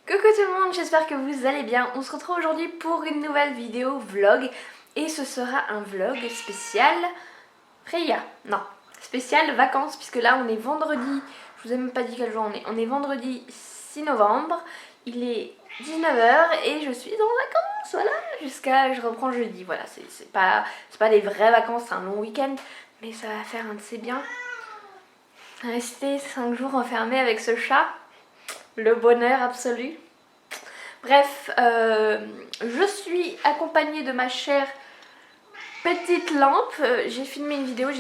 Coucou tout le monde, j'espère que vous allez bien. On se retrouve aujourd'hui pour une nouvelle vidéo vlog. Et ce sera un vlog spécial Freya. Non, spécial vacances puisque là on est vendredi. Je vous ai même pas dit quel jour on est. On est vendredi 6 novembre. Il est 19h et je suis en vacances, voilà. Je reprends jeudi, voilà. C'est pas des vraies vacances, c'est un long week-end. Mais ça va faire un de ces biens. Rester 5 jours enfermé avec ce chat. Le bonheur absolu. Bref, je suis accompagnée de ma chère petite lampe. J'ai filmé une vidéo,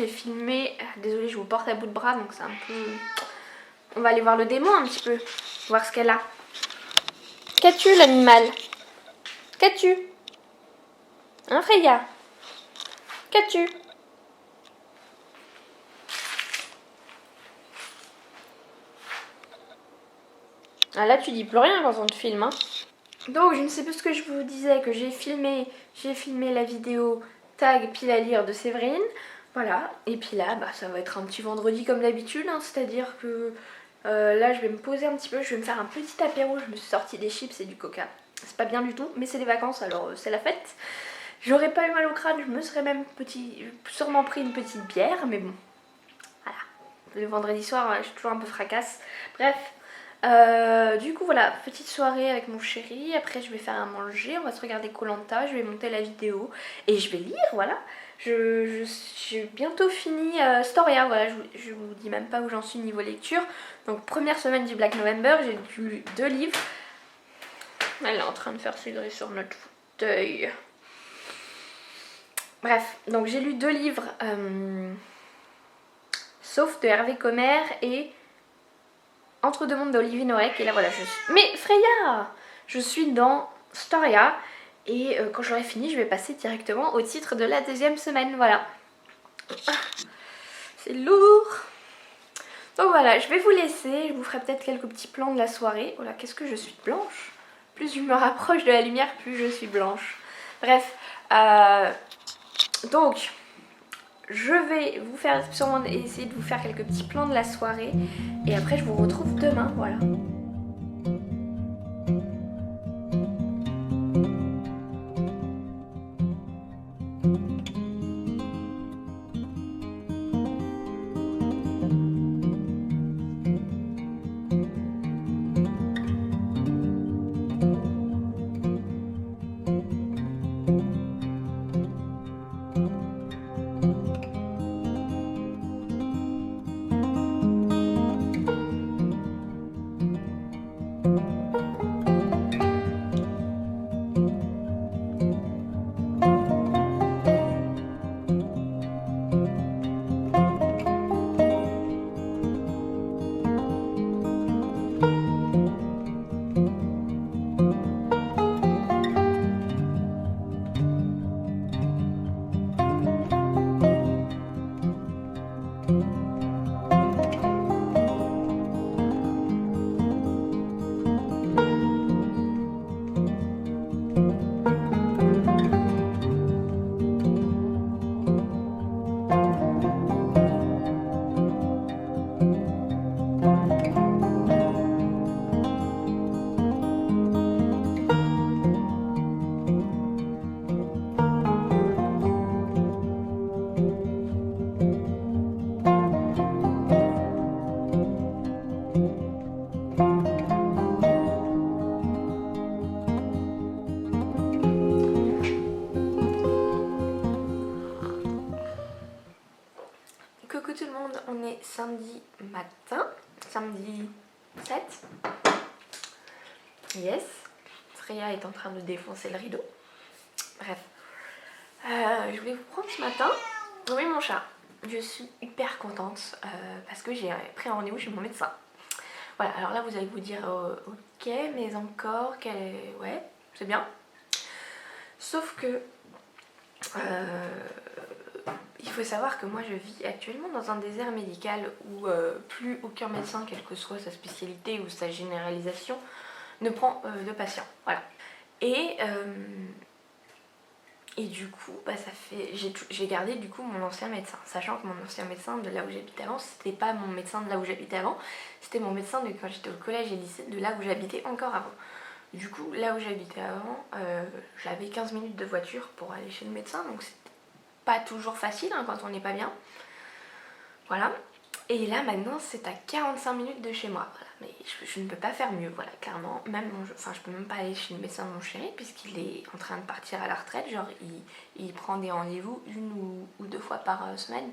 désolée, je vous porte à bout de bras, donc c'est un peu... On va aller voir le démon un petit peu, voir ce qu'elle a. Qu'as-tu, l'animal? Qu'as-tu? Hein, Freya? Qu'as-tu? Ah là, tu dis plus rien quand on te filme, hein. Donc, je ne sais plus ce que je vous disais, que j'ai filmé la vidéo tag pile à lire de Séverine. Voilà, et puis là, ça va être un petit vendredi comme d'habitude, hein, c'est-à-dire que là, je vais me poser un petit peu, je vais me faire un petit apéro. Je me suis sorti des chips et du coca. C'est pas bien du tout, mais c'est les vacances, alors c'est la fête. J'aurais pas eu mal au crâne, je me serais même sûrement pris une petite bière, mais bon, voilà. Le vendredi soir, je suis toujours un peu fracasse. Bref. Du coup voilà, petite soirée avec mon chéri. Après je vais faire à manger, on va se regarder koh, je vais monter la vidéo et je vais lire, voilà. J'ai bientôt fini Storia, voilà, je vous dis même pas où j'en suis niveau lecture. Donc première semaine du Black November, j'ai lu 2 livres. Elle est en train de faire cidrer sur notre fauteuil. Bref, donc j'ai lu 2 livres, sauf de Hervé Commer et Entre deux mondes d'Olivier Norek. Et là voilà, mais Freya, je suis dans Storia. Et quand j'aurai fini, je vais passer directement au titre de la 2e semaine, voilà. C'est lourd. Donc voilà, je vais vous laisser, je vous ferai peut-être quelques petits plans de la soirée. Voilà, qu'est-ce que je suis blanche. Plus je me rapproche de la lumière, plus je suis blanche. Bref, donc... je vais vous faire sûrement essayer de vous faire quelques petits plans de la soirée. Et après je vous retrouve demain, voilà. Coucou tout le monde, on est samedi matin, samedi 7. Yes, Freya est en train de défoncer le rideau. Bref, je voulais vous prendre ce matin. Oui mon chat, je suis hyper contente parce que j'ai pris un rendez-vous chez mon médecin. Voilà, alors là vous allez vous dire ok, mais encore, ouais, c'est bien. Sauf que il faut savoir que moi je vis actuellement dans un désert médical où plus aucun médecin, quelle que soit sa spécialité ou sa généralisation, ne prend de patients. Voilà. Et Et du coup, bah, j'ai gardé du coup mon ancien médecin, sachant que mon ancien médecin de là où j'habitais avant, c'était pas mon médecin de là où j'habitais avant, c'était mon médecin de quand j'étais au collège et lycée, de là où j'habitais encore avant. Du coup, là où j'habitais avant, j'avais 15 minutes de voiture pour aller chez le médecin, donc c'était pas toujours facile hein, quand on n'est pas bien. Voilà. Et là maintenant c'est à 45 minutes de chez moi. Voilà. Mais je ne peux pas faire mieux, voilà, clairement. Même je peux même pas aller chez le médecin de mon chéri puisqu'il est en train de partir à la retraite. Genre il prend des rendez-vous 1 ou 2 fois par semaine.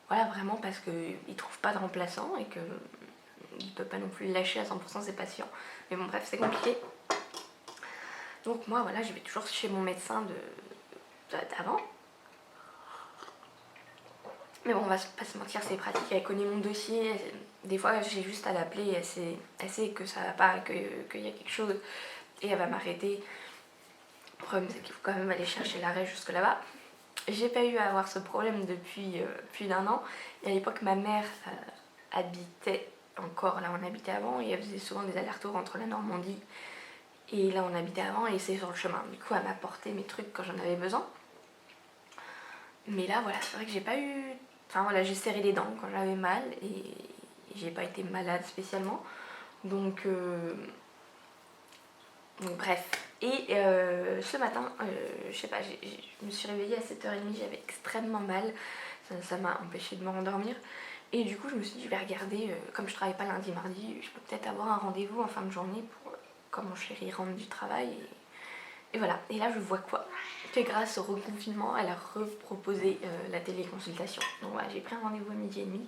Voilà, vraiment parce qu'il trouve pas de remplaçant et que il peut pas non plus le lâcher à 100% ses patients. Mais bon bref, c'est compliqué. Donc moi voilà, je vais toujours chez mon médecin d'avant. Mais bon, on va pas se mentir, c'est pratique, elle connaît mon dossier. Des fois, j'ai juste à l'appeler, elle sait que ça va pas, qu'il y a quelque chose, et elle va m'arrêter. Le problème, c'est qu'il faut quand même aller chercher l'arrêt jusque là-bas. J'ai pas eu à avoir ce problème depuis plus d'1 an. Et à l'époque, ma mère habitait encore là où on habitait avant, et elle faisait souvent des allers-retours entre la Normandie et là où on habitait avant, et c'est sur le chemin. Du coup, elle m'apportait mes trucs quand j'en avais besoin. Mais là, voilà, c'est vrai que j'ai pas eu... Enfin voilà, j'ai serré les dents quand j'avais mal et j'ai pas été malade spécialement. Donc bref. Et ce matin, je sais pas, je me suis réveillée à 7h30, j'avais extrêmement mal. Ça m'a empêché de me rendormir. Et du coup, je me suis dit, je vais regarder, comme je travaille pas lundi, mardi, je peux peut-être avoir un rendez-vous en fin de journée pour quand mon chéri rentre du travail. Et voilà, et là je vois quoi? Que grâce au reconfinement, elle a reproposé la téléconsultation. Donc voilà, j'ai pris un rendez-vous à 12h30.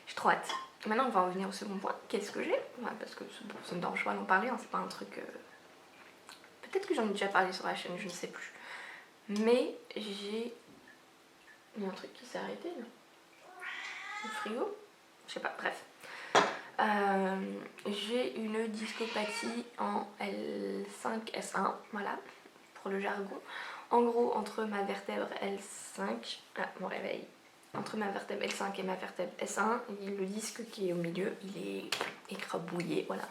J'ai trop hâte. Maintenant, on va revenir au second point. Qu'est-ce que j'ai? Ouais, parce que ça me dérange pas d'en parler, hein, c'est pas un truc... Peut-être que j'en ai déjà parlé sur la chaîne, je ne sais plus. Mais j'ai... Il y a un truc qui s'est arrêté là. Le frigo? Je sais pas, bref. J'ai une discopathie en L5-S1, voilà, pour le jargon. En gros, entre ma vertèbre L5, mon réveil, entre ma vertèbre L5 et ma vertèbre S1, le disque qui est au milieu, il est écrabouillé, voilà.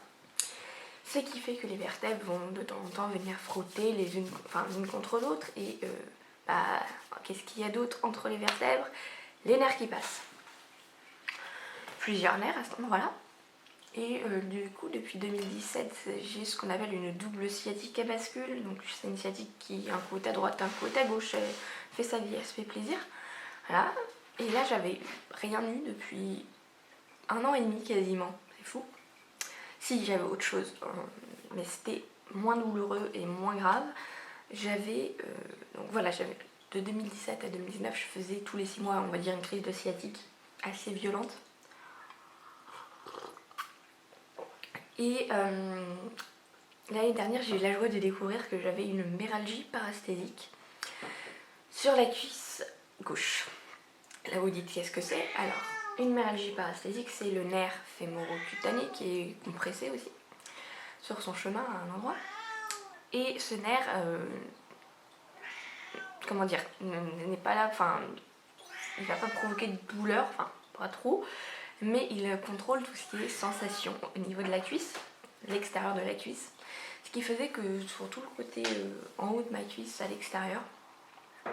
Ce qui fait que les vertèbres vont de temps en temps venir frotter l'une contre l'autre. Et qu'est-ce qu'il y a d'autre entre les vertèbres? Les nerfs qui passent. Plusieurs nerfs à ce moment-là. Et du coup, depuis 2017, j'ai ce qu'on appelle une double sciatique à bascule. Donc c'est une sciatique qui a un côté à droite, un côté à gauche. Elle fait sa vie, elle se fait plaisir. Voilà. Et là, j'avais rien eu depuis 1 an et demi quasiment. C'est fou. Si, j'avais autre chose, mais c'était moins douloureux et moins grave. J'avais, donc voilà, de 2017 à 2019, je faisais tous les 6 mois, on va dire, une crise de sciatique assez violente. Et l'année dernière, j'ai eu la joie de découvrir que j'avais une méralgie parasthésique sur la cuisse gauche. Là, vous dites qu'est-ce que c'est? Alors, une méralgie parasthésique, c'est le nerf fémoro-cutané qui est compressé aussi sur son chemin à un endroit. Et ce nerf, comment dire, n'est pas là, enfin, il va pas provoquer de douleur, enfin, pas trop, mais il contrôle tout ce qui est sensation au niveau de la cuisse, l'extérieur de la cuisse. Ce qui faisait que sur tout le côté en haut de ma cuisse, à l'extérieur,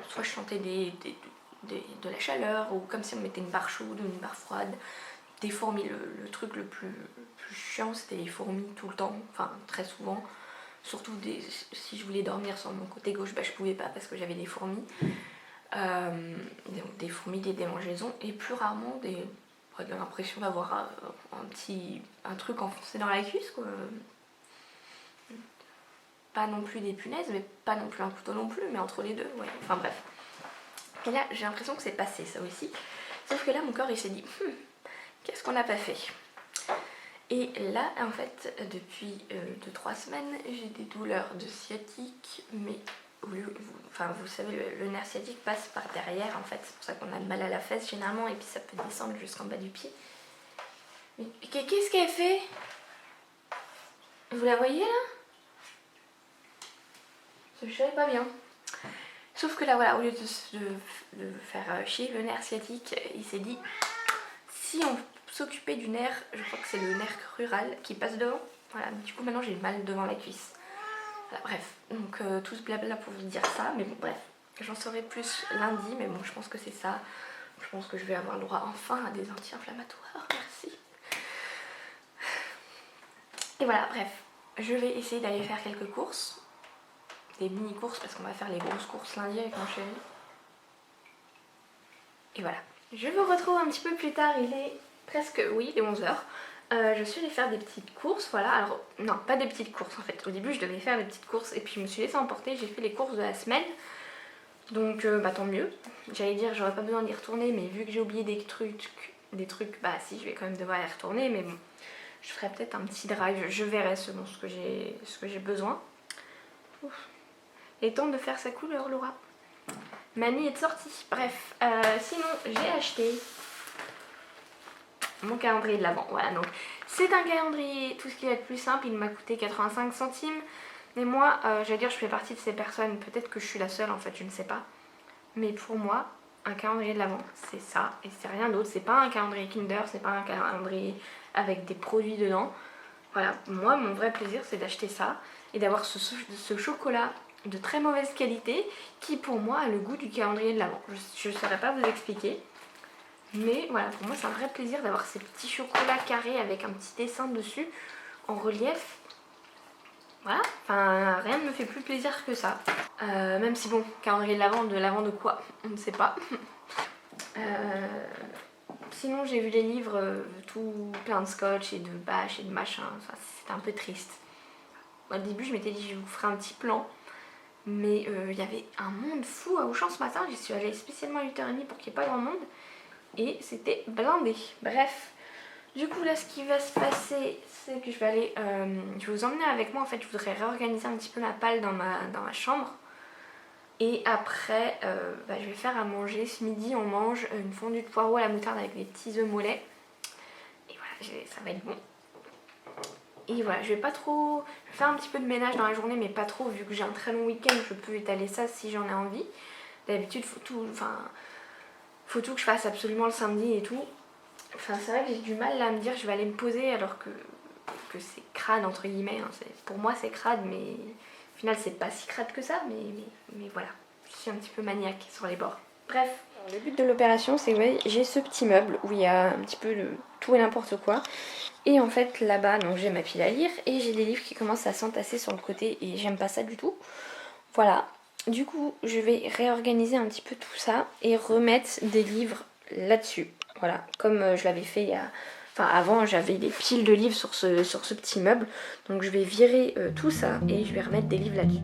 soit je sentais de la chaleur, ou comme si on mettait une barre chaude ou une barre froide, des fourmis. Le truc le plus chiant, c'était les fourmis tout le temps, enfin très souvent. Surtout si je voulais dormir sur mon côté gauche, je pouvais pas parce que j'avais des fourmis. Des fourmis, des démangeaisons, et plus rarement de l'impression d'avoir un truc enfoncé dans la cuisse, quoi. Pas non plus des punaises, mais pas non plus un couteau non plus, mais entre les deux, ouais. Enfin bref. Et là, j'ai l'impression que c'est passé, ça aussi. Sauf que là, mon corps, il s'est dit, qu'est-ce qu'on n'a pas fait? Et là, en fait, depuis 2-3 semaines, j'ai des douleurs de sciatique, mais vous savez, le nerf sciatique passe par derrière, en fait. C'est pour ça qu'on a mal à la fesse, généralement, et puis ça peut descendre jusqu'en bas du pied. Mais qu'est-ce qu'elle fait? Vous la voyez, là? Je savais pas bien. Sauf que là, voilà, au lieu de faire chier le nerf sciatique, il s'est dit, si on s'occupait du nerf, je crois que c'est le nerf crural qui passe devant. Voilà, du coup maintenant j'ai mal devant la cuisse. Voilà, bref, donc tout ce blabla pour vous dire ça, mais bon bref. J'en saurai plus lundi, mais bon, je pense que c'est ça. Je pense que je vais avoir le droit enfin à des anti-inflammatoires, merci. Et voilà, bref, je vais essayer d'aller faire quelques courses. Des mini-courses, parce qu'on va faire les grosses courses lundi avec mon chéri. Et voilà. Je vous retrouve un petit peu plus tard, il est presque, oui, il est 11 h. Je suis allée faire des petites courses, voilà. Alors, non, pas des petites courses en fait. Au début, je devais faire des petites courses et puis je me suis laissée emporter. J'ai fait les courses de la semaine. Donc, bah tant mieux. J'allais dire, j'aurais pas besoin d'y retourner, mais vu que j'ai oublié des trucs, bah si, je vais quand même devoir y retourner. Mais bon, je ferai peut-être un petit drive. Je verrai selon ce que j'ai besoin. Ouf. Il est temps de faire sa couleur, Laura. Mamie est sortie. Bref, sinon, j'ai acheté mon calendrier de l'Avent. Voilà, donc c'est un calendrier, tout ce qui va être plus simple. Il m'a coûté 85 centimes. Mais moi, j'allais dire, je fais partie de ces personnes. Peut-être que je suis la seule, en fait, je ne sais pas. Mais pour moi, un calendrier de l'Avent, c'est ça. Et c'est rien d'autre. C'est pas un calendrier Kinder, c'est pas un calendrier avec des produits dedans. Voilà, moi, mon vrai plaisir, c'est d'acheter ça. Et d'avoir ce chocolat de très mauvaise qualité qui, pour moi, a le goût du calendrier de l'Avent. Je ne saurais pas vous expliquer. Mais voilà, pour moi, c'est un vrai plaisir d'avoir ces petits chocolats carrés avec un petit dessin dessus, en relief. Voilà, enfin rien ne me fait plus plaisir que ça. Même si bon, calendrier de l'Avent de quoi, on ne sait pas. Sinon j'ai vu les livres tout plein de scotch et de bâches et de machin, c'était un peu triste. Au début je m'étais dit je vous ferai un petit plan. Mais il y avait un monde fou à Auchan ce matin, j'y suis allée spécialement à 8h30 pour qu'il n'y ait pas grand monde. Et c'était blindé, bref. Du coup là ce qui va se passer c'est que je vais aller, je vais vous emmener avec moi en fait, je voudrais réorganiser un petit peu ma palle dans ma chambre. Et après je vais faire à manger, ce midi on mange une fondue de poireaux à la moutarde avec des petits œufs mollets. Et voilà, ça va être bon. Et voilà, je vais faire un petit peu de ménage dans la journée mais pas trop vu que j'ai un très long week-end, je peux étaler ça si j'en ai envie. D'habitude faut tout que je fasse absolument le samedi et tout. Enfin, c'est vrai que j'ai du mal là, à me dire je vais aller me poser alors que c'est crade entre guillemets. Hein. Pour moi c'est crade mais au final c'est pas si crade que ça. Mais voilà, je suis un petit peu maniaque sur les bords. Bref, le but de l'opération c'est que j'ai ce petit meuble où il y a un petit peu de tout et n'importe quoi. Et en fait là-bas donc j'ai ma pile à lire et j'ai des livres qui commencent à s'entasser sur le côté et j'aime pas ça du tout. Voilà, du coup je vais réorganiser un petit peu tout ça et remettre des livres là-dessus. Voilà, comme je l'avais fait avant j'avais des piles de livres sur ce petit meuble. Donc je vais virer tout ça et je vais remettre des livres là-dessus.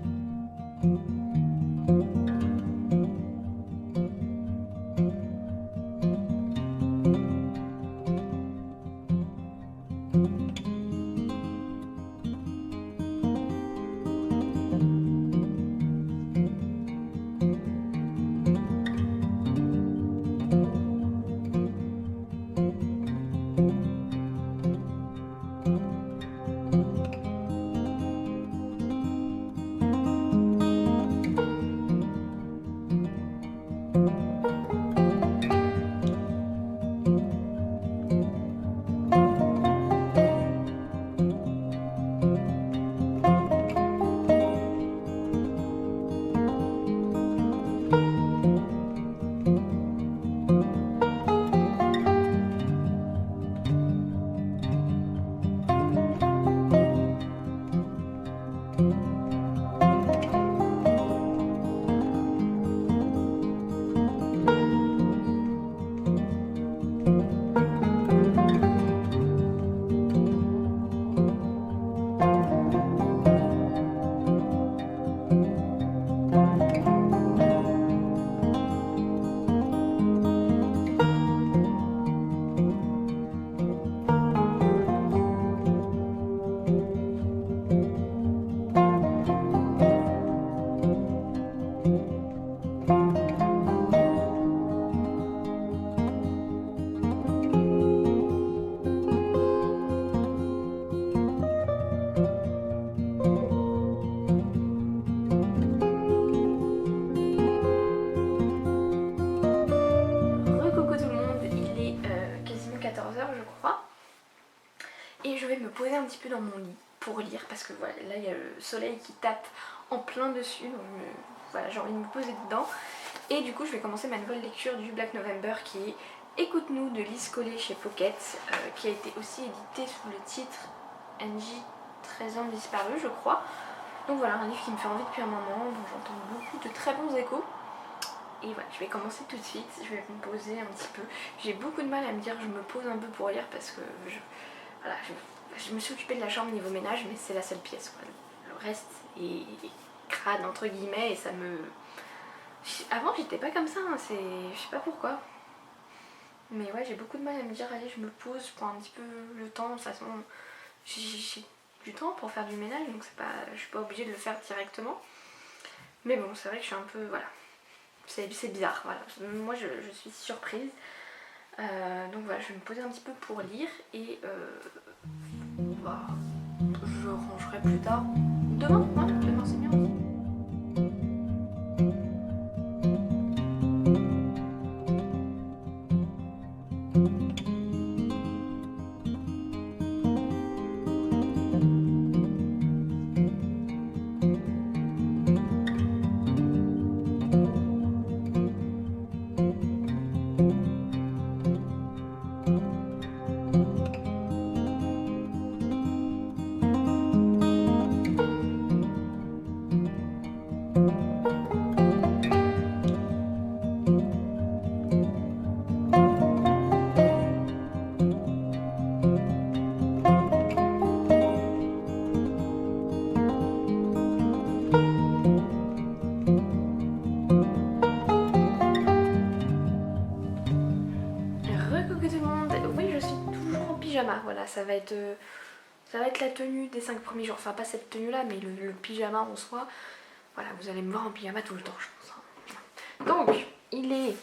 je crois. Et je vais me poser un petit peu dans mon lit pour lire parce que voilà, là il y a le soleil qui tape en plein dessus, donc voilà, j'ai envie de me poser dedans. Et du coup je vais commencer ma nouvelle lecture du Black November qui est Écoute-nous de Lise Collet chez Pocket, qui a été aussi édité sous le titre NJ 13 ans disparu je crois. Donc voilà, un livre qui me fait envie depuis un moment, dont j'entends beaucoup de très bons échos. Et voilà, je vais commencer tout de suite, je vais me poser un petit peu. J'ai beaucoup de mal à me dire je me pose un peu pour lire parce que voilà, je me suis occupée de la chambre niveau ménage, mais c'est la seule pièce quoi. Le reste est crade entre guillemets et ça me... Avant j'étais pas comme ça, hein, je sais pas pourquoi. Mais ouais, j'ai beaucoup de mal à me dire allez je me pose, je prends un petit peu le temps, de toute façon j'ai du temps pour faire du ménage donc c'est pas, je suis pas obligée de le faire directement. Mais bon c'est vrai que je suis un peu, voilà, c'est bizarre, voilà. Moi je suis surprise. Donc voilà, je vais me poser un petit peu pour lire et bah, je rangerai plus tard. Demain, hein, demain c'est bien. Voilà, ça va être la tenue des 5 premiers jours, enfin pas cette tenue là mais le pyjama en soi. Voilà, vous allez me voir en pyjama tout le temps je pense. Donc il est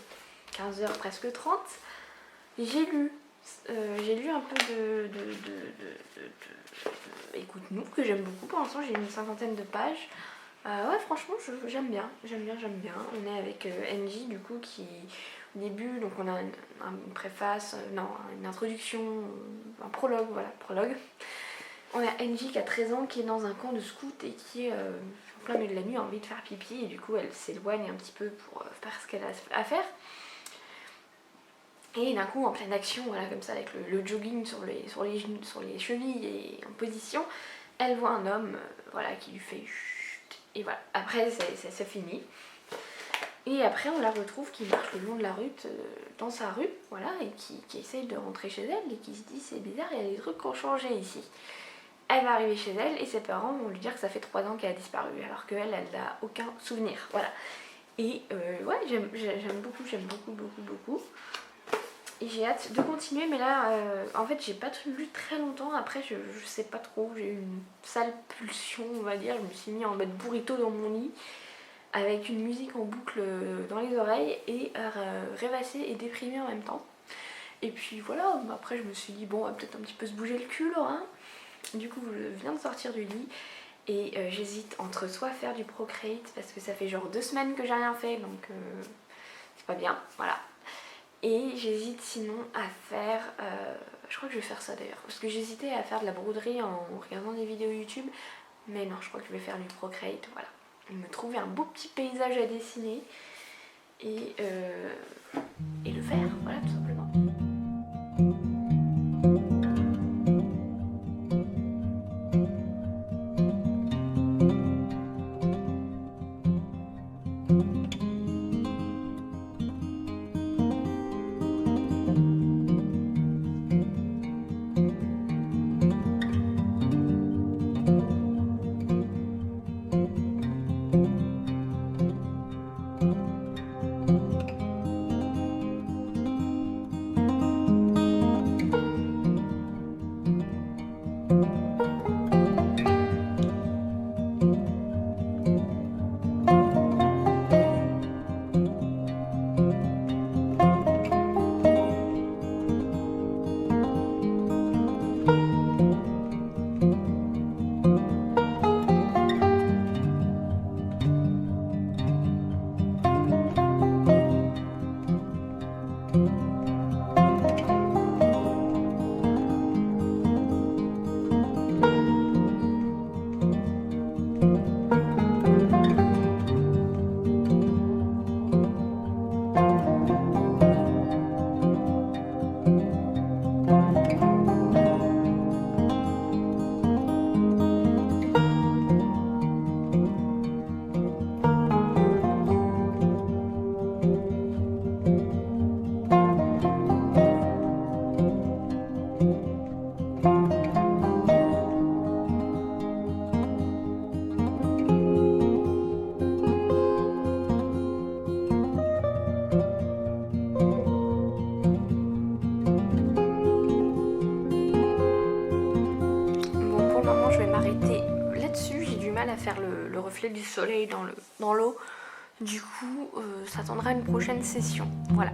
15h presque 30. J'ai lu un peu de Écoute-nous que j'aime beaucoup. Pour l'instant j'ai une 50aine de pages. Ouais franchement j'aime bien. On est avec NJ du coup qui au début, donc on a une préface, une introduction, un prologue, voilà, prologue. On a NJ qui a 13 ans qui est dans un camp de scouts et qui est en plein milieu de la nuit a envie de faire pipi et du coup elle s'éloigne un petit peu pour faire ce qu'elle a à faire. Et d'un coup en pleine action, voilà comme ça avec le jogging sur les chevilles et en position, elle voit un homme voilà, qui lui fait chut et voilà, après c'est fini. Et après on la retrouve qui marche le long de la rue, dans sa rue, voilà, et qui essaye de rentrer chez elle et qui se dit c'est bizarre, il y a des trucs qui ont changé ici. Elle va arriver chez elle et ses parents vont lui dire que ça fait 3 ans qu'elle a disparu alors qu'elle n'a aucun souvenir, voilà. Et ouais, j'aime beaucoup. Et j'ai hâte de continuer, mais là, en fait j'ai pas lu très longtemps, après je sais pas trop, j'ai eu une sale pulsion on va dire, je me suis mis en mode burrito dans mon lit, avec une musique en boucle dans les oreilles et rêvasser et déprimer en même temps. Et puis voilà, après je me suis dit bon, on va peut-être un petit peu se bouger le cul Laura. Du coup je viens de sortir du lit et j'hésite entre soit faire du Procreate parce que ça fait genre 2 semaines que j'ai rien fait donc c'est pas bien, voilà. Et j'hésite sinon à faire, je crois que je vais faire ça d'ailleurs, parce que j'hésitais à faire de la broderie en regardant des vidéos YouTube, mais non, je crois que je vais faire du Procreate, voilà. Me trouver un beau petit paysage à dessiner et le faire, voilà tout simplement. À faire le reflet du soleil dans l'eau. Du coup, ça attendra une prochaine session. Voilà.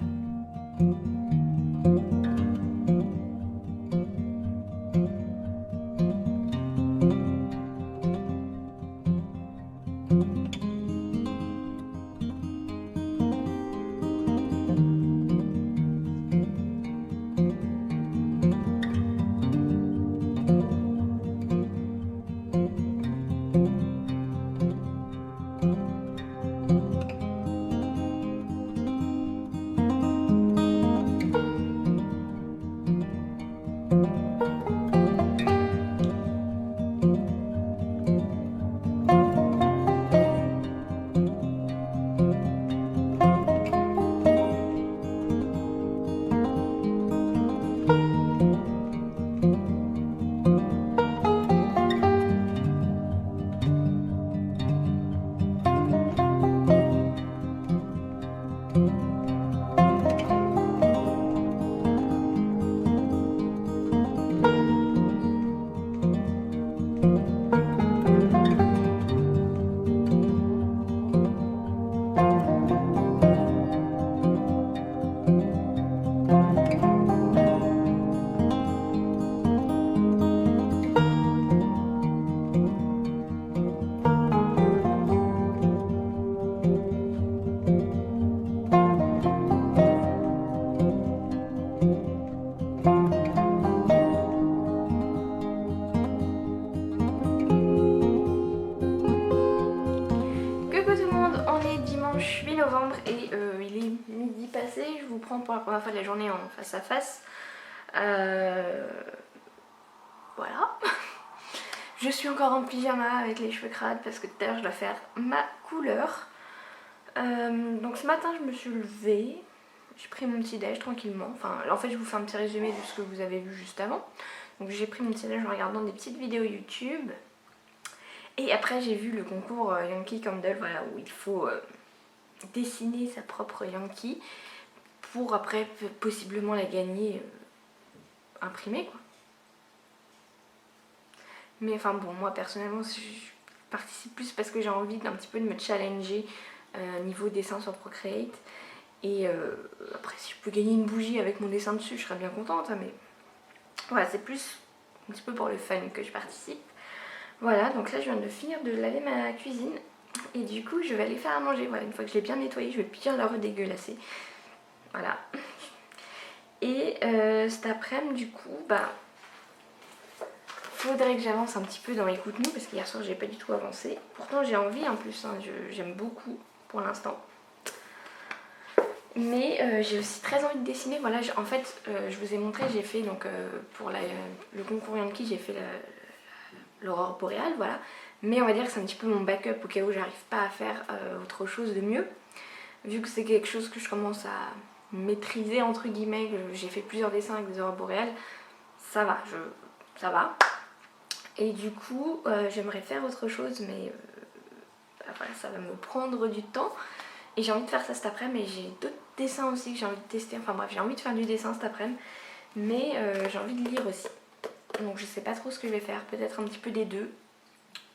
novembre et il est midi passé. Je vous prends pour la première fois de la journée en face à face. Voilà. Je suis encore en pyjama avec les cheveux crades parce que tout à l'heure je dois faire ma couleur. Donc ce matin je me suis levée, j'ai pris mon petit déj tranquillement. Enfin en fait je vous fais un petit résumé de ce que vous avez vu juste avant. Donc j'ai pris mon petit déj en regardant des petites vidéos YouTube. Et après j'ai vu le concours Yankee Candle, voilà, où il faut dessiner sa propre Yankee pour après possiblement la gagner imprimée quoi. Mais enfin bon, moi personnellement je participe plus parce que j'ai envie d'un petit peu de me challenger niveau dessin sur Procreate. Et après si je peux gagner une bougie avec mon dessin dessus je serais bien contente, mais voilà, c'est plus un petit peu pour le fun que je participe. Voilà, donc là je viens de finir de laver ma cuisine et du coup je vais aller faire à manger. Voilà, une fois que je l'ai bien nettoyée, je vais bien la redégueulasser. Voilà. Et cet après-midi du coup, bah faudrait que j'avance un petit peu dans les contenus parce qu'hier soir j'ai pas du tout avancé. Pourtant j'ai envie en plus, hein, j'aime beaucoup pour l'instant. Mais j'ai aussi très envie de dessiner. Voilà, en fait je vous ai montré, j'ai fait donc pour le concours Yankee, j'ai fait l'aurore boréale, voilà. Mais on va dire que c'est un petit peu mon backup au cas où j'arrive pas à faire autre chose de mieux. Vu que c'est quelque chose que je commence à maîtriser entre guillemets, j'ai fait plusieurs dessins avec des aurores boréales, ça va, ça va. Et du coup j'aimerais faire autre chose, mais bah, voilà, ça va me prendre du temps. Et j'ai envie de faire ça cet après-midi, mais j'ai d'autres dessins aussi que j'ai envie de tester. Enfin bref, j'ai envie de faire du dessin cet après-midi, mais j'ai envie de lire aussi. Donc je sais pas trop ce que je vais faire, peut-être un petit peu des deux.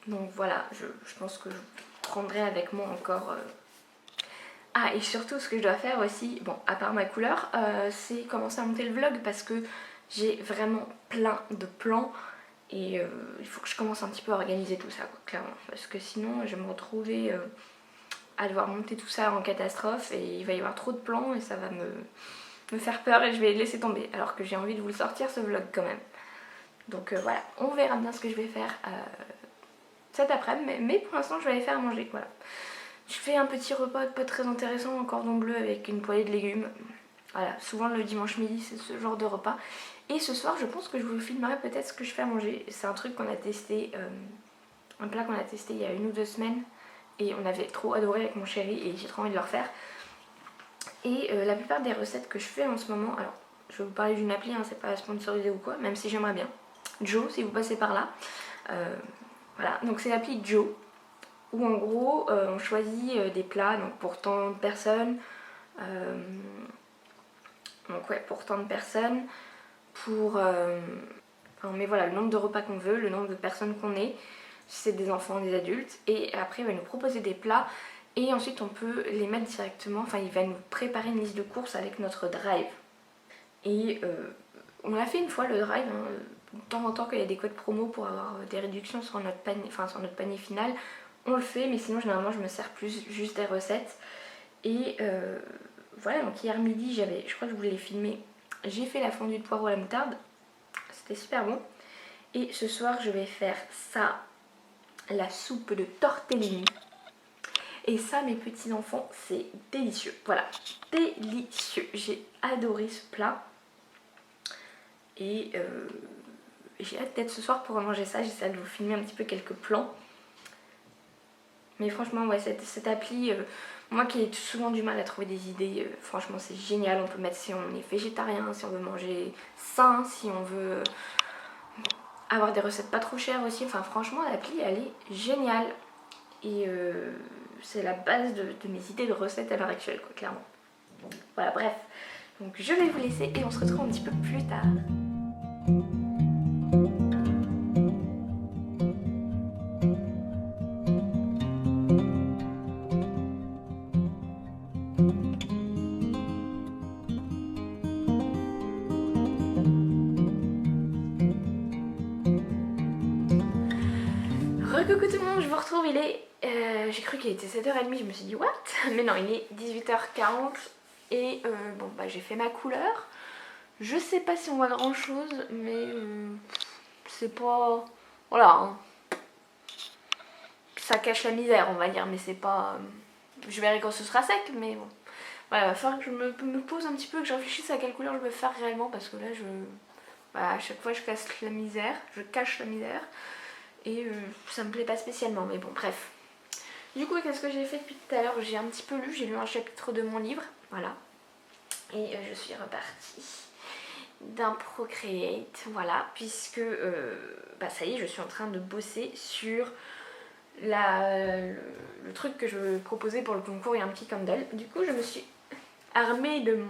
Donc voilà, je pense que je prendrai avec moi encore... Ah, et surtout ce que je dois faire aussi, bon, à part ma couleur, c'est commencer à monter le vlog parce que j'ai vraiment plein de plans. Et il faut que je commence un petit peu à organiser tout ça, quoi, clairement. Parce que sinon, je vais me retrouver à devoir monter tout ça en catastrophe et il va y avoir trop de plans et ça va me faire peur et je vais laisser tomber. Alors que j'ai envie de vous le sortir ce vlog quand même. Donc voilà, on verra bien ce que je vais faire cet après-midi, mais pour l'instant je vais aller faire à manger, voilà. Je fais un petit repas pas très intéressant, un cordon bleu avec une poêlée de légumes. Voilà, souvent le dimanche midi c'est ce genre de repas. Et ce soir je pense que je vous filmerai peut-être ce que je fais à manger. C'est un truc qu'on a testé, un plat qu'on a testé il y a 1 ou 2 semaines. Et on avait trop adoré avec mon chéri et j'ai trop envie de le refaire. Et la plupart des recettes que je fais en ce moment, alors je vais vous parler d'une appli, hein, c'est pas sponsorisé ou quoi, même si j'aimerais bien. Joe, si vous passez par là. Voilà, donc c'est l'appli Joe, où en gros on choisit des plats donc pour tant de personnes. Donc ouais, pour tant de personnes, on met voilà, le nombre de repas qu'on veut, le nombre de personnes qu'on est, si c'est des enfants, des adultes, et après il va nous proposer des plats et ensuite on peut les mettre directement, enfin il va nous préparer une liste de courses avec notre drive. Et on l'a fait une fois le drive, hein, de temps en temps quand il y a des codes promo pour avoir des réductions sur notre panier final, on le fait, mais sinon généralement je me sers plus juste des recettes. Et voilà, donc hier midi je crois que je vous l'ai filmé, j'ai fait la fondue de poireau à la moutarde, c'était super bon. Et ce soir je vais faire ça, la soupe de tortellini. Et ça mes petits enfants c'est délicieux, voilà, délicieux, j'ai adoré ce plat. Et j'ai hâte d'être ce soir pour manger ça, j'essaie de vous filmer un petit peu quelques plans. Mais franchement ouais, cette appli, moi qui ai souvent du mal à trouver des idées, franchement c'est génial. On peut mettre si on est végétarien, si on veut manger sain, si on veut avoir des recettes pas trop chères aussi. Enfin franchement l'appli elle est géniale. Et c'est la base de mes idées de recettes à l'heure actuelle quoi, clairement. Voilà bref, donc je vais vous laisser et on se retrouve un petit peu plus tard. Coucou tout le monde, je vous retrouve, il est... j'ai cru qu'il était 7h30, je me suis dit what? Mais non, il est 18h40 et bon bah j'ai fait ma couleur. Je sais pas si on voit grand chose, mais c'est pas... Voilà, hein. Ça cache la misère on va dire, mais c'est pas... Je verrai quand ce sera sec, mais bon. Voilà, il va falloir que je me pose un petit peu, que je réfléchisse à quelle couleur je veux faire réellement, parce que là je... Bah, à chaque fois je cache la misère, et ça me plaît pas spécialement, mais bon bref. Du coup qu'est-ce que j'ai fait depuis tout à l'heure? J'ai un petit peu lu, j'ai lu un chapitre de mon livre, voilà. Et je suis repartie d'un Procreate, voilà, puisque bah ça y est, je suis en train de bosser sur le truc que je veux proposer pour le concours et un petit candle. Du coup je me suis armée de mon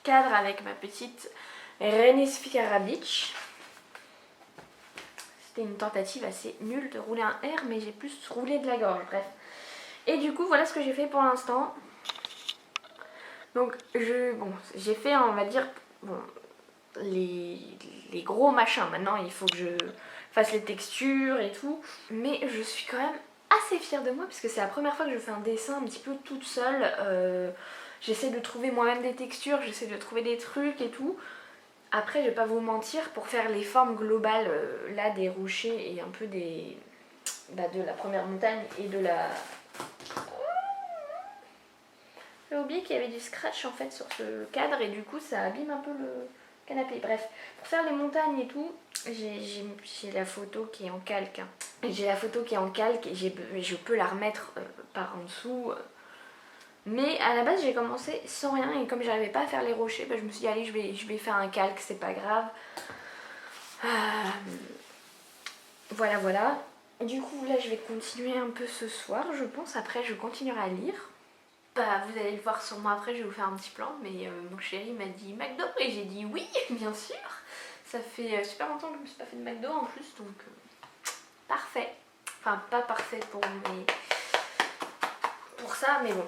cadre avec ma petite Renis Karabic. C'était une tentative assez nulle de rouler un R, mais j'ai plus roulé de la gorge, bref. Et du coup, voilà ce que j'ai fait pour l'instant. Donc, j'ai fait, on va dire, bon, les gros machins. Maintenant, il faut que je fasse les textures et tout. Mais je suis quand même assez fière de moi, parce que c'est la première fois que je fais un dessin un petit peu toute seule. J'essaie de trouver moi-même des textures, j'essaie de trouver des trucs et tout. Après, je vais pas vous mentir, pour faire les formes globales là des rochers et un peu de la première montagne et de la... J'ai oublié qu'il y avait du scratch en fait sur ce cadre et du coup ça abîme un peu le canapé. Bref, pour faire les montagnes et tout, j'ai la photo qui est en calque. Hein. J'ai la photo qui est en calque et je peux la remettre par en dessous. Mais à la base j'ai commencé sans rien et comme j'arrivais pas à faire les rochers, bah, je me suis dit allez je vais faire un calque, c'est pas grave. Voilà. Du coup là je vais continuer un peu ce soir je pense, après je continuerai à lire. Bah vous allez le voir sûrement après, je vais vous faire un petit plan, mais mon chéri m'a dit McDo et j'ai dit oui bien sûr. Ça fait super longtemps que je me suis pas fait de McDo en plus donc parfait. Enfin pas parfait pour ça mais bon.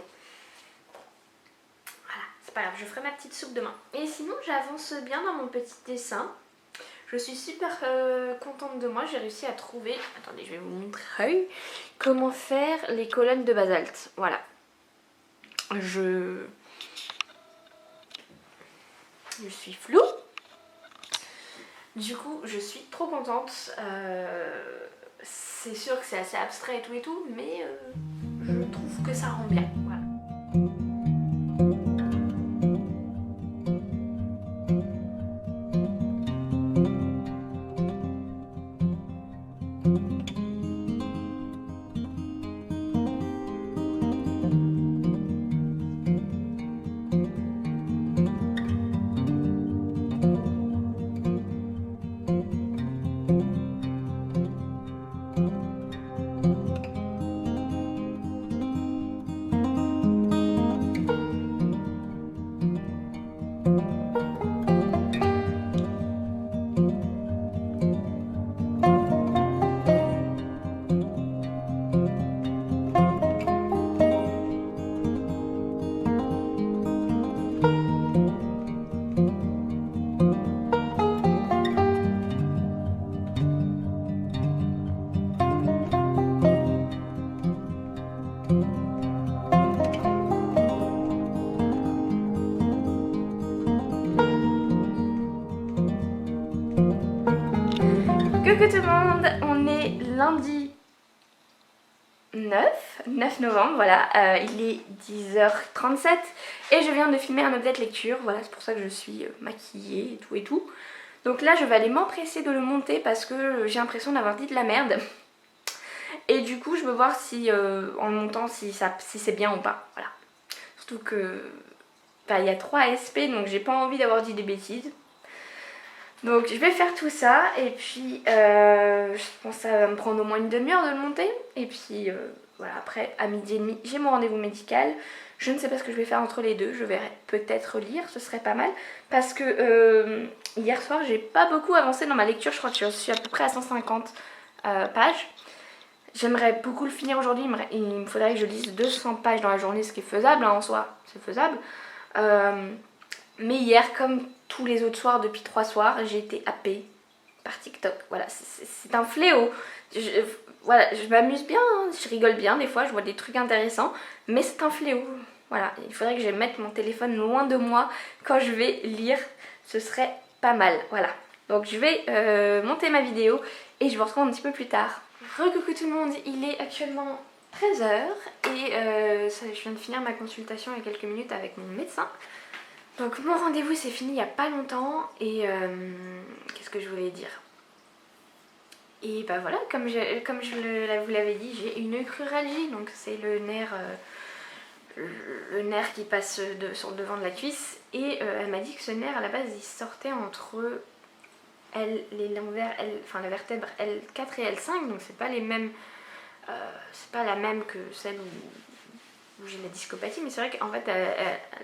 C'est pas grave, je ferai ma petite soupe demain. Et sinon j'avance bien dans mon petit dessin. Je suis super contente de moi, j'ai réussi à trouver, attendez je vais vous montrer comment faire les colonnes de basalte. Voilà. Je suis floue. Du coup je suis trop contente. c'est sûr que c'est assez abstrait et tout, mais je trouve que ça rend bien. Voilà. Coucou tout le monde, on est lundi 9 novembre, voilà, il est 10h37 et je viens de filmer un update lecture, voilà, c'est pour ça que je suis maquillée et tout. Donc là je vais aller m'empresser de le monter parce que j'ai l'impression d'avoir dit de la merde. Et du coup je veux voir si en le montant si c'est bien ou pas, voilà. Surtout que il y a 3 SP donc j'ai pas envie d'avoir dit des bêtises. Donc je vais faire tout ça et puis je pense que ça va me prendre au moins une demi-heure de le monter. Et puis voilà, après à midi et demi j'ai mon rendez-vous médical. Je ne sais pas ce que je vais faire entre les deux, je vais peut-être lire, ce serait pas mal. Parce que hier soir j'ai pas beaucoup avancé dans ma lecture, je crois que je suis à peu près à 150 pages. J'aimerais beaucoup le finir aujourd'hui, il me faudrait que je lise 200 pages dans la journée, ce qui est faisable hein, en soi, c'est faisable. Mais hier, comme tous les autres soirs depuis 3 soirs, j'ai été happée par TikTok. Voilà, c'est un fléau. Voilà, je m'amuse bien, hein, je rigole bien des fois, je vois des trucs intéressants, mais c'est un fléau. Voilà, il faudrait que je mette mon téléphone loin de moi quand je vais lire, ce serait pas mal. Voilà, donc je vais monter ma vidéo et je vous retrouve un petit peu plus tard. Recoucou tout le monde, il est actuellement 13h et je viens de finir ma consultation il y a quelques minutes avec mon médecin. Donc mon rendez-vous s'est fini il n'y a pas longtemps et qu'est-ce que je voulais dire? Et bah voilà, comme vous l'avais dit, j'ai une cruralgie, donc c'est le nerf qui passe sur le devant de la cuisse. Et elle m'a dit que ce nerf à la base il sortait entre la vertèbre L4 et L5, donc c'est pas les mêmes, c'est pas la même que celle où j'ai la discopathie, mais c'est vrai qu'en fait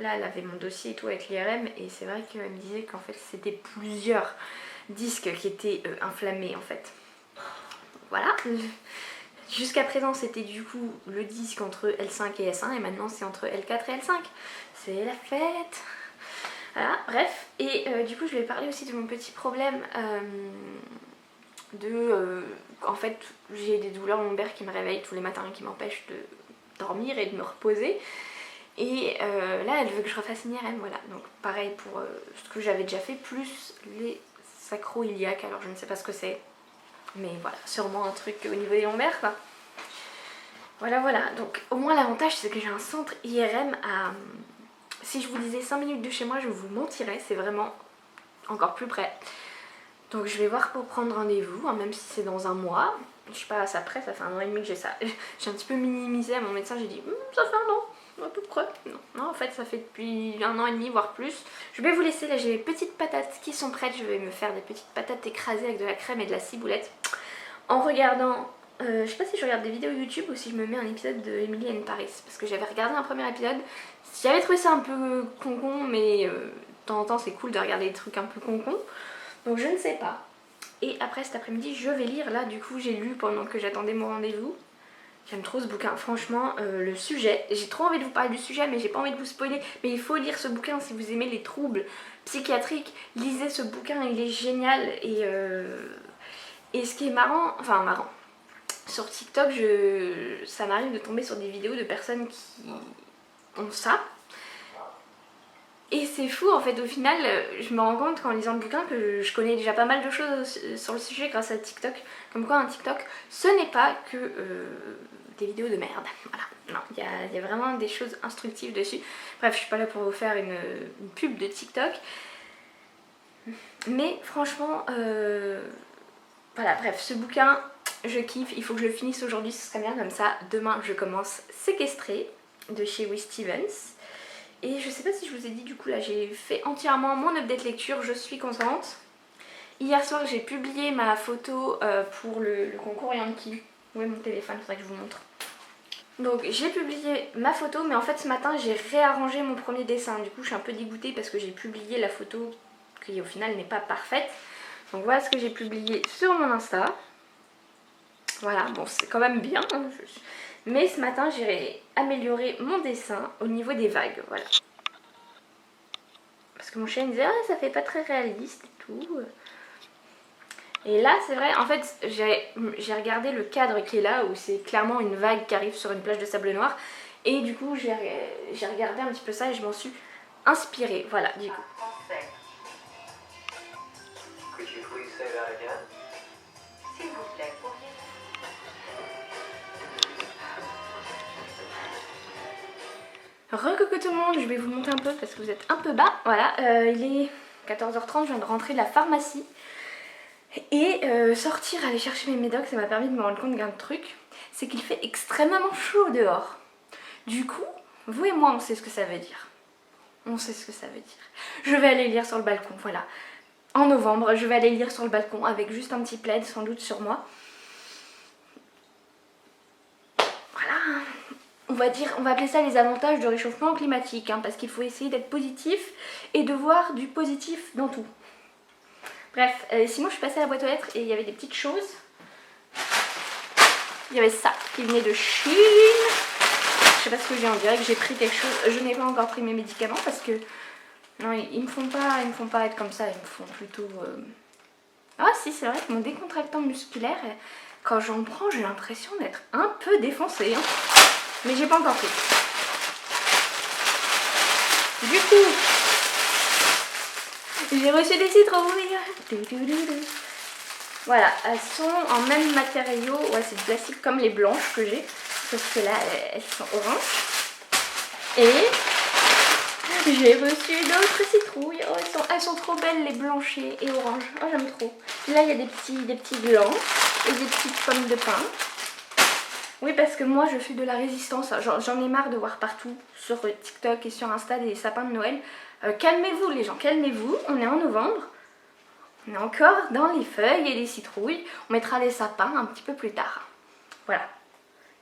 là elle avait mon dossier et tout avec l'IRM et c'est vrai qu'elle me disait qu'en fait c'était plusieurs disques qui étaient inflammés en fait. Voilà, jusqu'à présent c'était du coup le disque entre L5 et S1 et maintenant c'est entre L4 et L5. C'est la fête. Voilà, bref, et du coup je vais parler aussi de mon petit problème en fait j'ai des douleurs lombaires qui me réveillent tous les matins et qui m'empêchent de dormir et de me reposer. Et là elle veut que je refasse une IRM, voilà, donc pareil pour ce que j'avais déjà fait, plus les sacro-iliaques, alors je ne sais pas ce que c'est, mais voilà, sûrement un truc au niveau des lombaires quoi. Voilà, donc au moins l'avantage c'est que j'ai un centre IRM à... Si je vous disais 5 minutes de chez moi, je vous mentirais, c'est vraiment encore plus près. Donc je vais voir pour prendre rendez-vous, hein, même si c'est dans un mois. Je suis pas à ça près, ça fait 1 an et demi que j'ai ça. J'ai un petit peu minimisé à mon médecin, j'ai dit ça fait 1 an, à peu près. Non, en fait ça fait depuis 1 an et demi, voire plus. Je vais vous laisser, là j'ai les petites patates qui sont prêtes. Je vais me faire des petites patates écrasées avec de la crème et de la ciboulette. En regardant... je sais pas si je regarde des vidéos YouTube ou si je me mets un épisode de Emily in Paris. Parce que j'avais regardé un premier épisode. J'avais trouvé ça un peu concon, mais de temps en temps c'est cool de regarder des trucs un peu concon. Donc je ne sais pas. Et après cet après-midi je vais lire. Là du coup j'ai lu pendant que j'attendais mon rendez-vous. J'aime trop ce bouquin, franchement, le sujet. J'ai trop envie de vous parler du sujet mais j'ai pas envie de vous spoiler. Mais il faut lire ce bouquin si vous aimez les troubles psychiatriques. Lisez ce bouquin, il est génial. Et ce qui est marrant, sur TikTok, ça m'arrive de tomber sur des vidéos de personnes qui ont ça. Et c'est fou en fait, au final, je me rends compte qu'en lisant le bouquin que je connais déjà pas mal de choses sur le sujet grâce à TikTok. Comme quoi un TikTok, ce n'est pas que des vidéos de merde. Voilà, non, il y a vraiment des choses instructives dessus. Bref, je suis pas là pour vous faire une pub de TikTok. Mais franchement, voilà, bref, ce bouquin, je kiffe. Il faut que je le finisse aujourd'hui, ce serait bien comme ça. Demain, je commence Séquestré de chez Louise Stevens. Et je sais pas si je vous ai dit, du coup là j'ai fait entièrement mon update lecture, je suis contente. Hier soir j'ai publié ma photo pour le concours Yankee. Où est mon téléphone, faudrait que je vous montre. Donc j'ai publié ma photo, mais en fait ce matin j'ai réarrangé mon premier dessin. Du coup je suis un peu dégoûtée parce que j'ai publié la photo qui au final n'est pas parfaite. Donc voilà ce que j'ai publié sur mon Insta. Voilà, bon c'est quand même bien, hein. Mais ce matin j'ai amélioré mon dessin au niveau des vagues, voilà. Parce que mon chien disait ah, ça fait pas très réaliste et tout. Et là c'est vrai, en fait j'ai regardé le cadre qui est là où c'est clairement une vague qui arrive sur une plage de sable noir. Et du coup j'ai regardé un petit peu ça et je m'en suis inspirée, voilà du coup. S'il vous plaît, Re-coucou tout le monde, je vais vous monter un peu parce que vous êtes un peu bas. Voilà, il est 14h30, je viens de rentrer de la pharmacie. Et sortir, aller chercher mes médocs, ça m'a permis de me rendre compte d'un truc. C'est qu'il fait extrêmement chaud dehors. Du coup, vous et moi, on sait ce que ça veut dire. On sait ce que ça veut dire. Je vais aller lire sur le balcon, voilà. En novembre, je vais aller lire sur le balcon avec juste un petit plaid sans doute sur moi. Voilà. On va appeler ça les avantages du réchauffement climatique, hein, parce qu'il faut essayer d'être positif et de voir du positif dans tout. Bref, sinon je suis passée à la boîte aux lettres et il y avait des petites choses. Il y avait ça qui venait de Chine. Je sais pas ce que j'ai, on dirait que j'ai pris quelque chose. Je n'ai pas encore pris mes médicaments parce que non, ils me font pas être comme ça, ils me font plutôt. Ah si, c'est vrai que mon décontractant musculaire, quand j'en prends, j'ai l'impression d'être un peu défoncée. Hein. Mais j'ai pas encore pris. Du coup, j'ai reçu des citrouilles. Voilà, elles sont en même matériau. Ouais, c'est du plastique comme les blanches que j'ai. Sauf que là, elles sont oranges. Et j'ai reçu d'autres citrouilles. Oh, elles sont trop belles, les blanches et oranges. Oh, j'aime trop. Et là, il y a des petits glands et des petites pommes de pin. Oui, parce que moi je fais de la résistance, j'en ai marre de voir partout sur TikTok et sur Insta des sapins de Noël. Calmez-vous les gens, calmez-vous, on est en novembre, on est encore dans les feuilles et les citrouilles, on mettra les sapins un petit peu plus tard. Voilà.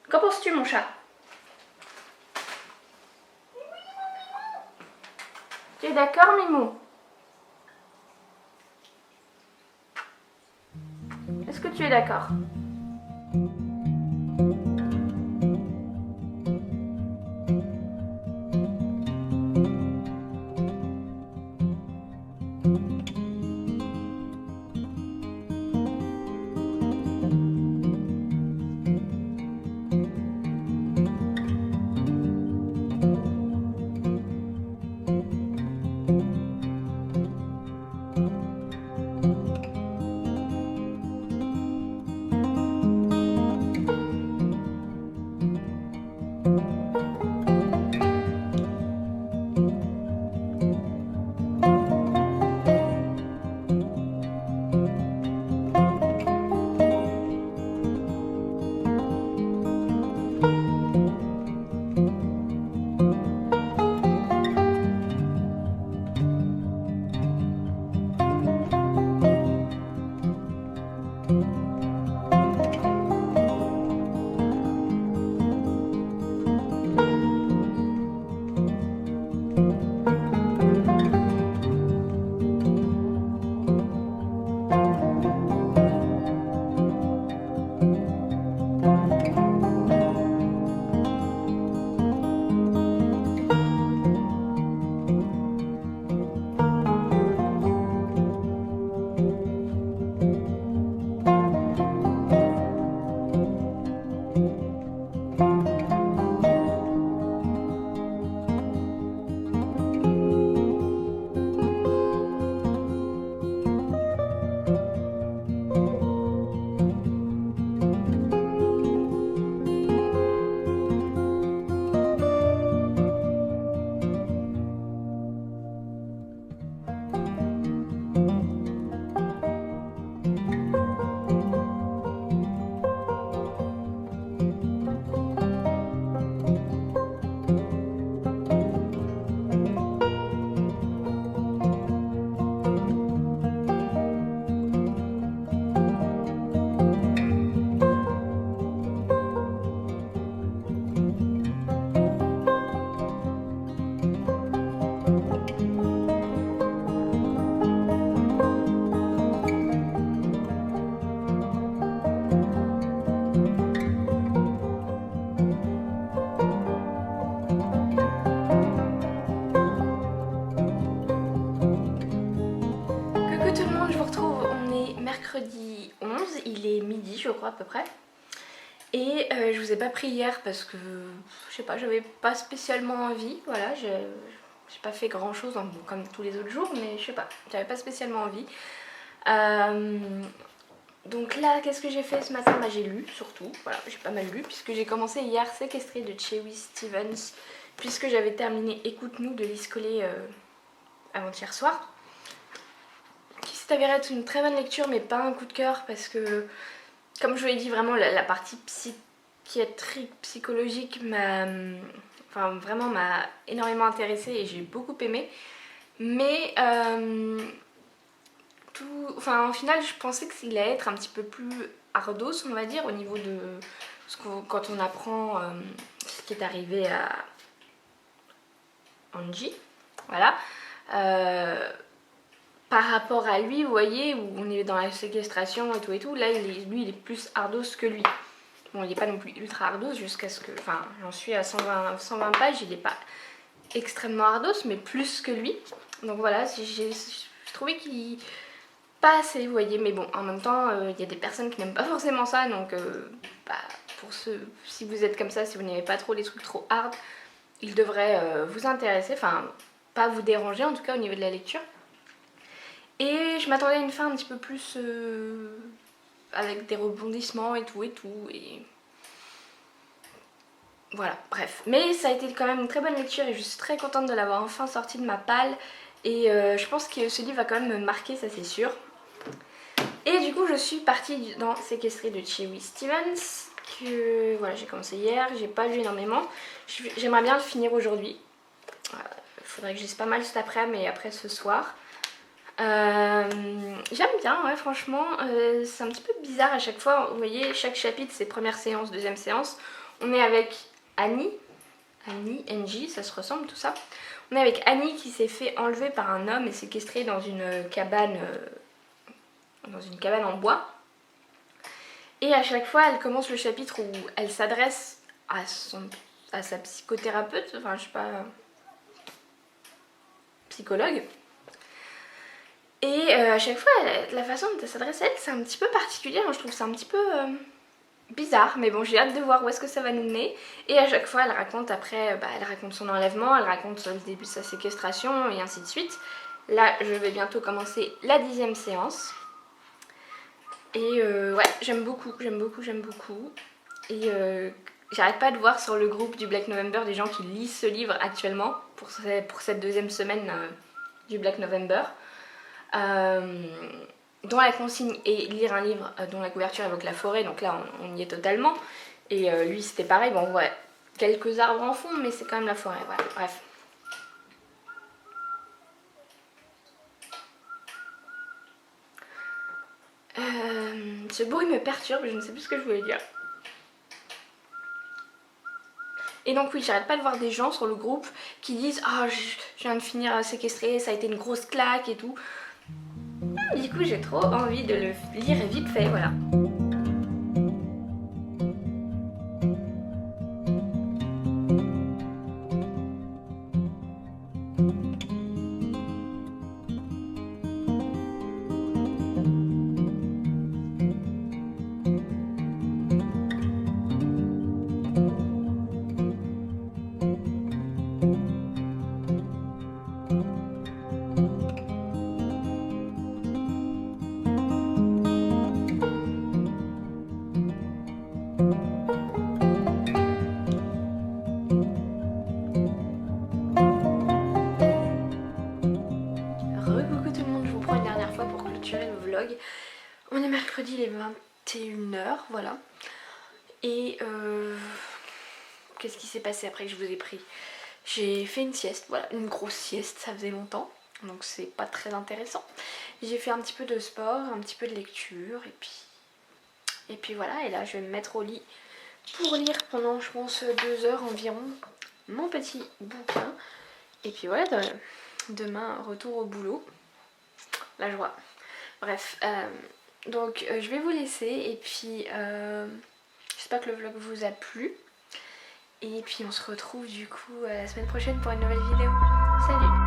Qu'en penses-tu mon chat? Tu es d'accord Mimou? Est-ce que tu es d'accord? à peu près. Et je vous ai pas pris hier parce que, je sais pas, j'avais pas spécialement envie, voilà, j'ai pas fait grand chose, hein, bon, comme tous les autres jours, mais je sais pas, j'avais pas spécialement envie. Donc là, qu'est-ce que j'ai fait ce matin? Bah, j'ai lu surtout, voilà, j'ai pas mal lu, puisque j'ai commencé hier Séquestré de Chewy Stevens, puisque j'avais terminé Écoute-nous de Lise Collet avant-hier soir, qui s'est avéré être une très bonne lecture, mais pas un coup de cœur, parce que, comme je vous l'ai dit, vraiment la partie psychiatrique, psychologique vraiment m'a énormément intéressée et j'ai beaucoup aimé. Mais au final, je pensais qu'il allait être un petit peu plus ardos, on va dire, au niveau de quand on apprend ce qui est arrivé à Angie, voilà. Par rapport à lui, vous voyez, où on est dans la séquestration et tout, là lui il est plus ardos que lui. Bon, il n'est pas non plus ultra ardos jusqu'à ce que, enfin j'en suis à 120 pages, il n'est pas extrêmement ardos mais plus que lui. Donc voilà, j'ai trouvé qu'il pas assez, vous voyez, mais bon, en même temps il y a des personnes qui n'aiment pas forcément ça, donc pour ceux, si vous êtes comme ça, si vous n'aimez pas trop les trucs trop hard, il devrait vous intéresser, enfin pas vous déranger en tout cas au niveau de la lecture. Et je m'attendais à une fin un petit peu plus avec des rebondissements et tout et voilà, bref. Mais ça a été quand même une très bonne lecture et je suis très contente de l'avoir enfin sorti de ma palle. Et je pense que ce livre va quand même me marquer, ça c'est sûr. Et du coup je suis partie dans Séquestré de Chewy Stevens, que voilà, j'ai commencé hier, j'ai pas lu énormément. J'aimerais bien le finir aujourd'hui. Il faudrait que je lise pas mal cet après-midi et après ce soir. J'aime bien, ouais, franchement, c'est un petit peu bizarre à chaque fois, vous voyez, chaque chapitre c'est première séance, deuxième séance, on est avec Annie, Angie, ça se ressemble tout ça, on est avec Annie qui s'est fait enlever par un homme et séquestrée dans une cabane en bois, et à chaque fois elle commence le chapitre où elle s'adresse à sa psychothérapeute, enfin je sais pas, psychologue. Et à chaque fois, la façon dont elle s'adresse à elle, c'est un petit peu particulier. Moi, je trouve ça un petit peu bizarre. Mais bon, j'ai hâte de voir où est-ce que ça va nous mener. Et à chaque fois, elle raconte après, elle raconte son enlèvement, elle raconte le début de sa séquestration et ainsi de suite. Là, je vais bientôt commencer la 10e séance. Et ouais, j'aime beaucoup. Et j'arrête pas de voir sur le groupe du Black November des gens qui lisent ce livre actuellement pour cette deuxième semaine du Black November. Dont la consigne est lire un livre dont la couverture évoque la forêt, donc là on y est totalement. Et lui c'était pareil, bon ouais, quelques arbres en fond, mais c'est quand même la forêt, voilà, bref. Ce bruit me perturbe, je ne sais plus ce que je voulais dire. Et donc oui, j'arrête pas de voir des gens sur le groupe qui disent « Ah, je viens de finir séquestré, ça a été une grosse claque et tout ». Du coup, j'ai trop envie de le lire vite fait, voilà. On est mercredi, les 21h, voilà. Et qu'est-ce qui s'est passé après que je vous ai pris? J'ai fait une sieste, voilà, une grosse sieste, ça faisait longtemps, donc c'est pas très intéressant. J'ai fait un petit peu de sport, un petit peu de lecture, et puis voilà, et là je vais me mettre au lit pour lire pendant, je pense, 2 heures environ, mon petit bouquin. Et puis voilà, demain, retour au boulot, la joie. Bref, donc je vais vous laisser et puis j'espère que le vlog vous a plu. Et puis on se retrouve du coup la semaine prochaine pour une nouvelle vidéo. Salut!